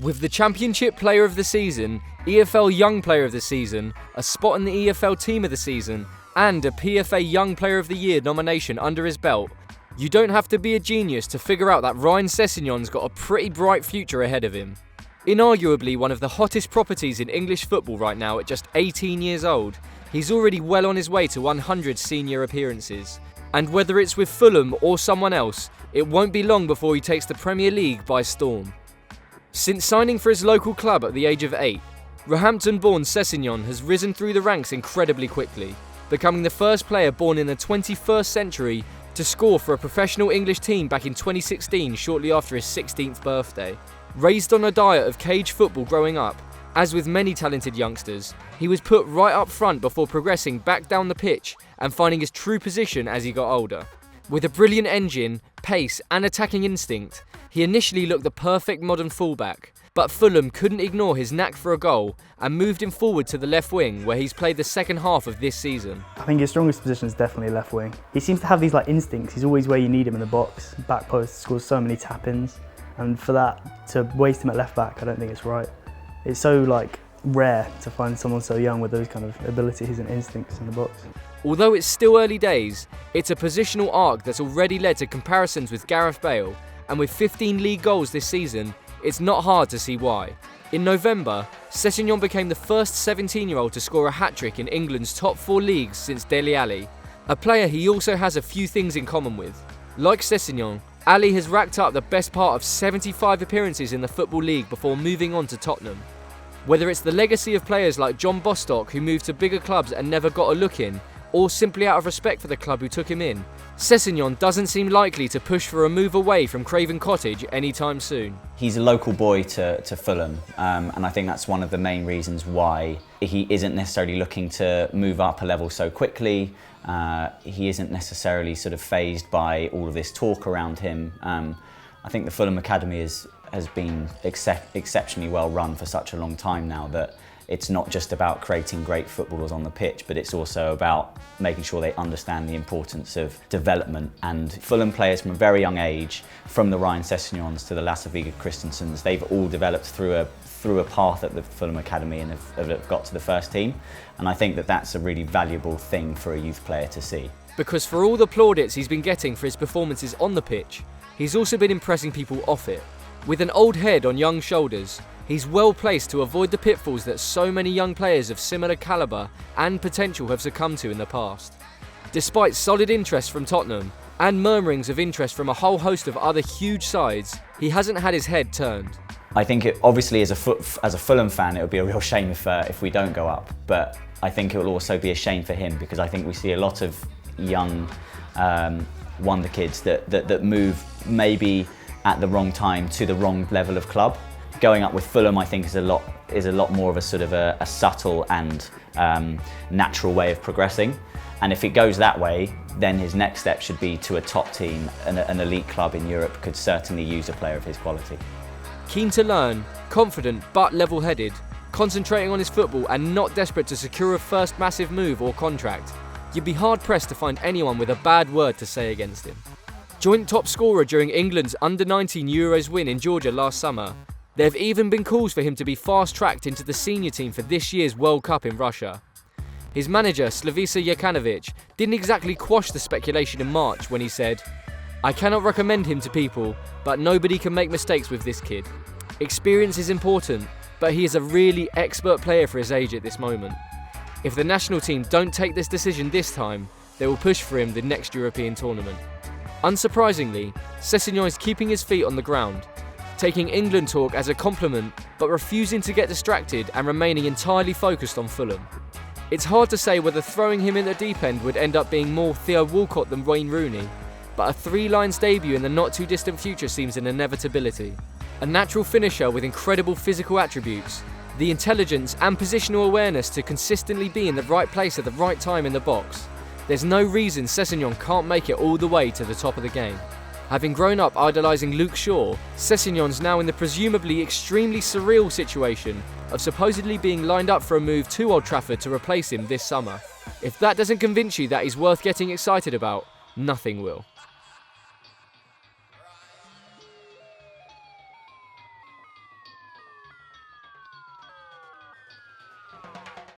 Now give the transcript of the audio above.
With the Championship Player of the Season, EFL Young Player of the Season, a spot in the EFL Team of the Season, and a PFA Young Player of the Year nomination under his belt, you don't have to be a genius to figure out that Ryan Sessegnon's got a pretty bright future ahead of him. Inarguably one of the hottest properties in English football right now at just 18 years old, he's already well on his way to 100 senior appearances. And whether it's with Fulham or someone else, it won't be long before he takes the Premier League by storm. Since signing for his local club at the age of 8, Roehampton-born Sessegnon has risen through the ranks incredibly quickly, becoming the first player born in the 21st century to score for a professional English team back in 2016 shortly after his 16th birthday. Raised on a diet of cage football growing up, as with many talented youngsters, he was put right up front before progressing back down the pitch and finding his true position as he got older. With a brilliant engine, pace and attacking instinct, he initially looked the perfect modern fullback, but Fulham couldn't ignore his knack for a goal and moved him forward to the left wing, where he's played the second half of this season. I think his strongest position is definitely left wing. He seems to have these instincts. He's always where you need him in the box. Back post, scores so many tap-ins, and for that to waste him at left back, I don't think it's right. It's so rare to find someone so young with those kind of abilities and instincts in the box. Although it's still early days, it's a positional arc that's already led to comparisons with Gareth Bale, and with 15 league goals this season, it's not hard to see why. In November, Sessegnon became the first 17-year-old to score a hat-trick in England's top 4 leagues since Dele Alli, a player he also has a few things in common with. Like Sessegnon, Ali has racked up the best part of 75 appearances in the Football League before moving on to Tottenham. Whether it's the legacy of players like John Bostock who moved to bigger clubs and never got a look in, or simply out of respect for the club who took him in, Sessegnon doesn't seem likely to push for a move away from Craven Cottage anytime soon. He's a local boy to Fulham, and I think that's one of the main reasons why he isn't necessarily looking to move up a level so quickly. He isn't necessarily sort of fazed by all of this talk around him. I think the Fulham Academy has been exceptionally well run for such a long time now that it's not just about creating great footballers on the pitch, but it's also about making sure they understand the importance of development. And Fulham players from a very young age, from the Ryan Sessegnons to the Lasse Viggo Christensens, they've all developed through a path at the Fulham Academy and have got to the first team. And I think that that's a really valuable thing for a youth player to see. Because for all the plaudits he's been getting for his performances on the pitch, he's also been impressing people off it. With an old head on young shoulders, he's well placed to avoid the pitfalls that so many young players of similar calibre and potential have succumbed to in the past. Despite solid interest from Tottenham and murmurings of interest from a whole host of other huge sides, he hasn't had his head turned. I think obviously as a Fulham fan, it would be a real shame if we don't go up, but I think it will also be a shame for him because I think we see a lot of young Wonderkids that move maybe at the wrong time to the wrong level of club. Going up with Fulham, I think, is a lot more of a sort of a subtle and natural way of progressing. And if it goes that way, then his next step should be to a top team. An elite club in Europe could certainly use a player of his quality. Keen to learn, confident but level-headed, concentrating on his football and not desperate to secure a first massive move or contract, you'd be hard-pressed to find anyone with a bad word to say against him. Joint top scorer during England's under-19 Euros win in Georgia last summer, there have even been calls for him to be fast-tracked into the senior team for this year's World Cup in Russia. His manager, Slavisa Jokanovic, didn't exactly quash the speculation in March when he said, "I cannot recommend him to people, but nobody can make mistakes with this kid. Experience is important, but he is a really expert player for his age at this moment. If the national team don't take this decision this time, they will push for him the next European tournament." Unsurprisingly, Sessegnon is keeping his feet on the ground, taking England talk as a compliment, but refusing to get distracted and remaining entirely focused on Fulham. It's hard to say whether throwing him in the deep end would end up being more Theo Walcott than Wayne Rooney, but a 3-lines debut in the not-too-distant future seems an inevitability. A natural finisher with incredible physical attributes, the intelligence and positional awareness to consistently be in the right place at the right time in the box, there's no reason Sessegnon can't make it all the way to the top of the game. Having grown up idolising Luke Shaw, Sessegnon's now in the presumably extremely surreal situation of supposedly being lined up for a move to Old Trafford to replace him this summer. If that doesn't convince you that he's worth getting excited about, nothing will.